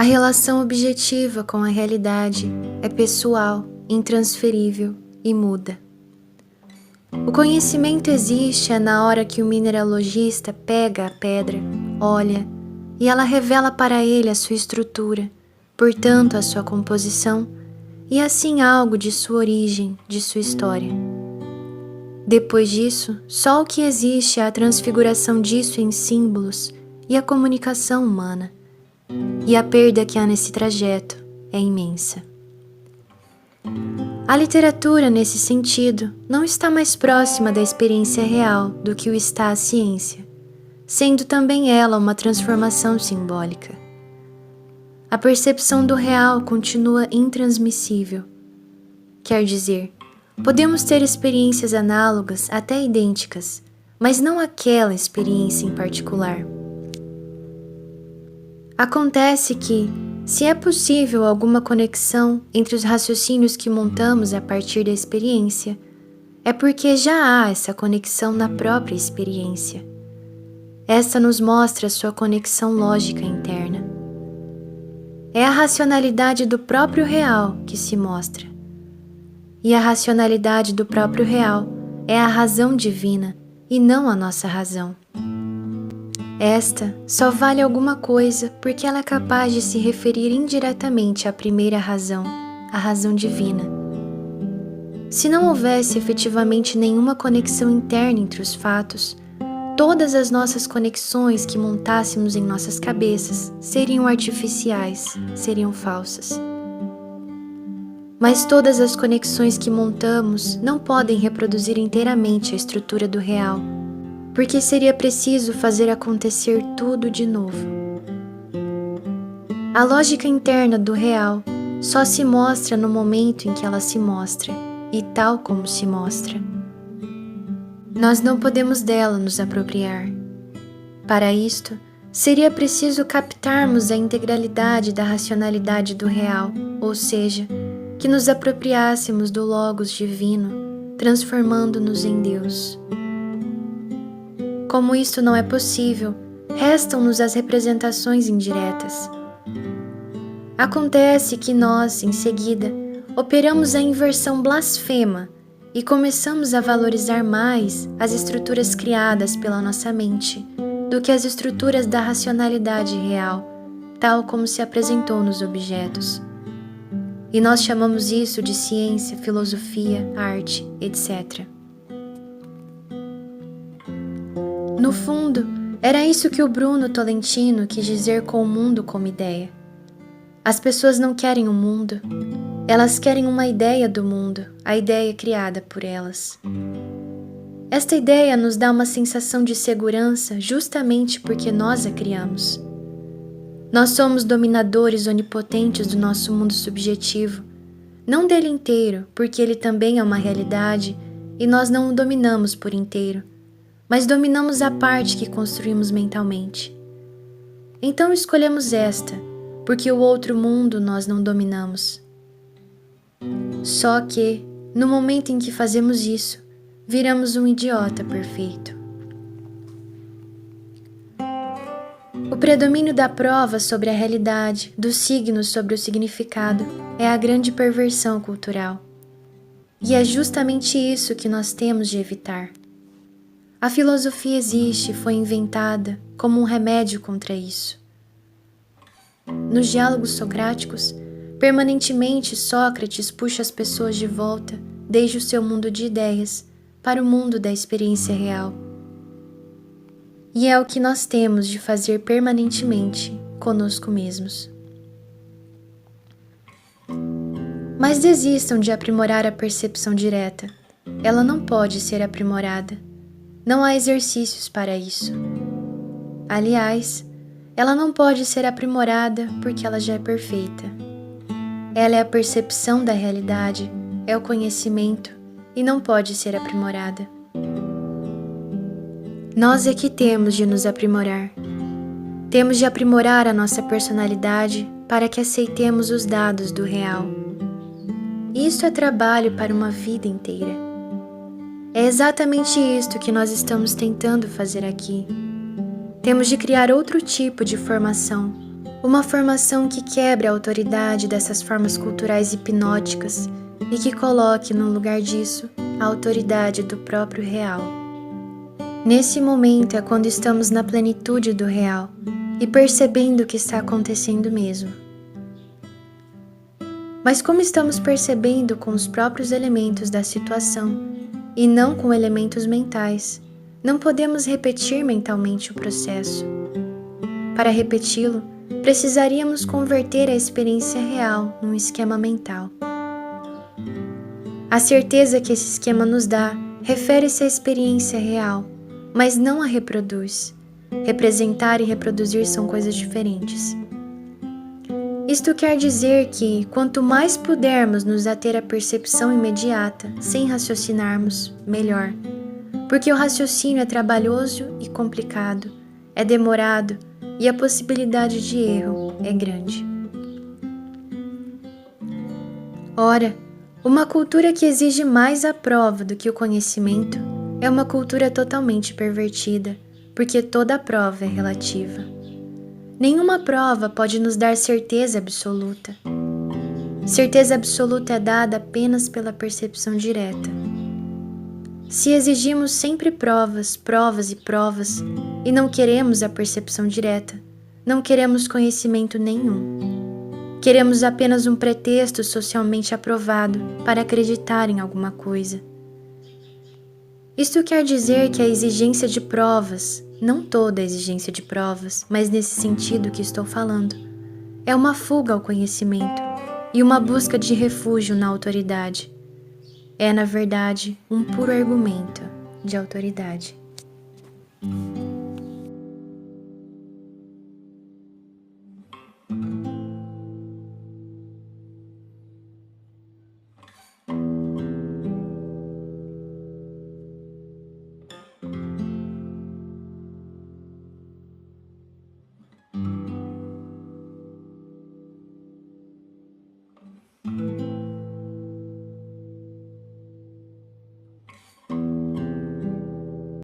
A relação objetiva com a realidade é pessoal, intransferível e muda. O conhecimento existe na hora que o mineralogista pega a pedra, olha, e ela revela para ele a sua estrutura, portanto a sua composição, e assim algo de sua origem, de sua história. Depois disso, só o que existe é a transfiguração disso em símbolos e a comunicação humana. E a perda que há nesse trajeto é imensa. A literatura, nesse sentido, não está mais próxima da experiência real do que o está a ciência, sendo também ela uma transformação simbólica. A percepção do real continua intransmissível. Quer dizer, podemos ter experiências análogas, até idênticas, mas não aquela experiência em particular. Acontece que, se é possível alguma conexão entre os raciocínios que montamos a partir da experiência, é porque já há essa conexão na própria experiência. Esta nos mostra sua conexão lógica interna. É a racionalidade do próprio real que se mostra. E a racionalidade do próprio real é a razão divina e não a nossa razão. Esta só vale alguma coisa porque ela é capaz de se referir indiretamente à primeira razão, a razão divina. Se não houvesse efetivamente nenhuma conexão interna entre os fatos, todas as nossas conexões que montássemos em nossas cabeças seriam artificiais, seriam falsas. Mas todas as conexões que montamos não podem reproduzir inteiramente a estrutura do real, porque seria preciso fazer acontecer tudo de novo. A lógica interna do real só se mostra no momento em que ela se mostra, e tal como se mostra. Nós não podemos dela nos apropriar. Para isto, seria preciso captarmos a integralidade da racionalidade do real, ou seja, que nos apropriássemos do Logos divino, transformando-nos em Deus. Como isto não é possível, restam-nos as representações indiretas. Acontece que nós, em seguida, operamos a inversão blasfema e começamos a valorizar mais as estruturas criadas pela nossa mente do que as estruturas da racionalidade real, tal como se apresentou nos objetos. E nós chamamos isso de ciência, filosofia, arte, etc. No fundo, era isso que o Bruno Tolentino quis dizer com o mundo como ideia. As pessoas não querem um mundo, elas querem uma ideia do mundo, a ideia criada por elas. Esta ideia nos dá uma sensação de segurança justamente porque nós a criamos. Nós somos dominadores onipotentes do nosso mundo subjetivo, não dele inteiro, porque ele também é uma realidade e nós não o dominamos por inteiro, mas dominamos a parte que construímos mentalmente. Então escolhemos esta, porque o outro mundo nós não dominamos. Só que, no momento em que fazemos isso, viramos um idiota perfeito. O predomínio da prova sobre a realidade, dos signos sobre o significado, é a grande perversão cultural. E é justamente isso que nós temos de evitar. A filosofia existe e foi inventada como um remédio contra isso. Nos diálogos socráticos, permanentemente Sócrates puxa as pessoas de volta, desde o seu mundo de ideias, para o mundo da experiência real. E é o que nós temos de fazer permanentemente conosco mesmos. Mas desistam de aprimorar a percepção direta. Ela não pode ser aprimorada. Não há exercícios para isso. Aliás, ela não pode ser aprimorada porque ela já é perfeita. Ela é a percepção da realidade, é o conhecimento e não pode ser aprimorada. Nós é que temos de nos aprimorar. Temos de aprimorar a nossa personalidade para que aceitemos os dados do real. Isso é trabalho para uma vida inteira. É exatamente isto que nós estamos tentando fazer aqui. Temos de criar outro tipo de formação, Uma formação que quebre a autoridade dessas formas culturais hipnóticas e que coloque no lugar disso a autoridade do próprio real. Nesse momento é quando estamos na plenitude do real e percebendo o que está acontecendo mesmo. Mas como estamos percebendo com os próprios elementos da situação e não com elementos mentais, não podemos repetir mentalmente o processo. Para repeti-lo, precisaríamos converter a experiência real num esquema mental. A certeza que esse esquema nos dá refere-se à experiência real, mas não a reproduz. Representar e reproduzir são coisas diferentes. Isto quer dizer que, quanto mais pudermos nos ater à percepção imediata, sem raciocinarmos, melhor. Porque o raciocínio é trabalhoso e complicado, é demorado e a possibilidade de erro é grande. Ora, uma cultura que exige mais a prova do que o conhecimento é uma cultura totalmente pervertida, porque toda prova é relativa. Nenhuma prova pode nos dar certeza absoluta. Certeza absoluta é dada apenas pela percepção direta. Se exigimos sempre provas, provas e provas, e não queremos a percepção direta, não queremos conhecimento nenhum. Queremos apenas um pretexto socialmente aprovado para acreditar em alguma coisa. Isto quer dizer que a exigência de provas, não toda a exigência de provas, mas nesse sentido que estou falando, é uma fuga ao conhecimento e uma busca de refúgio na autoridade. É, na verdade, um puro argumento de autoridade.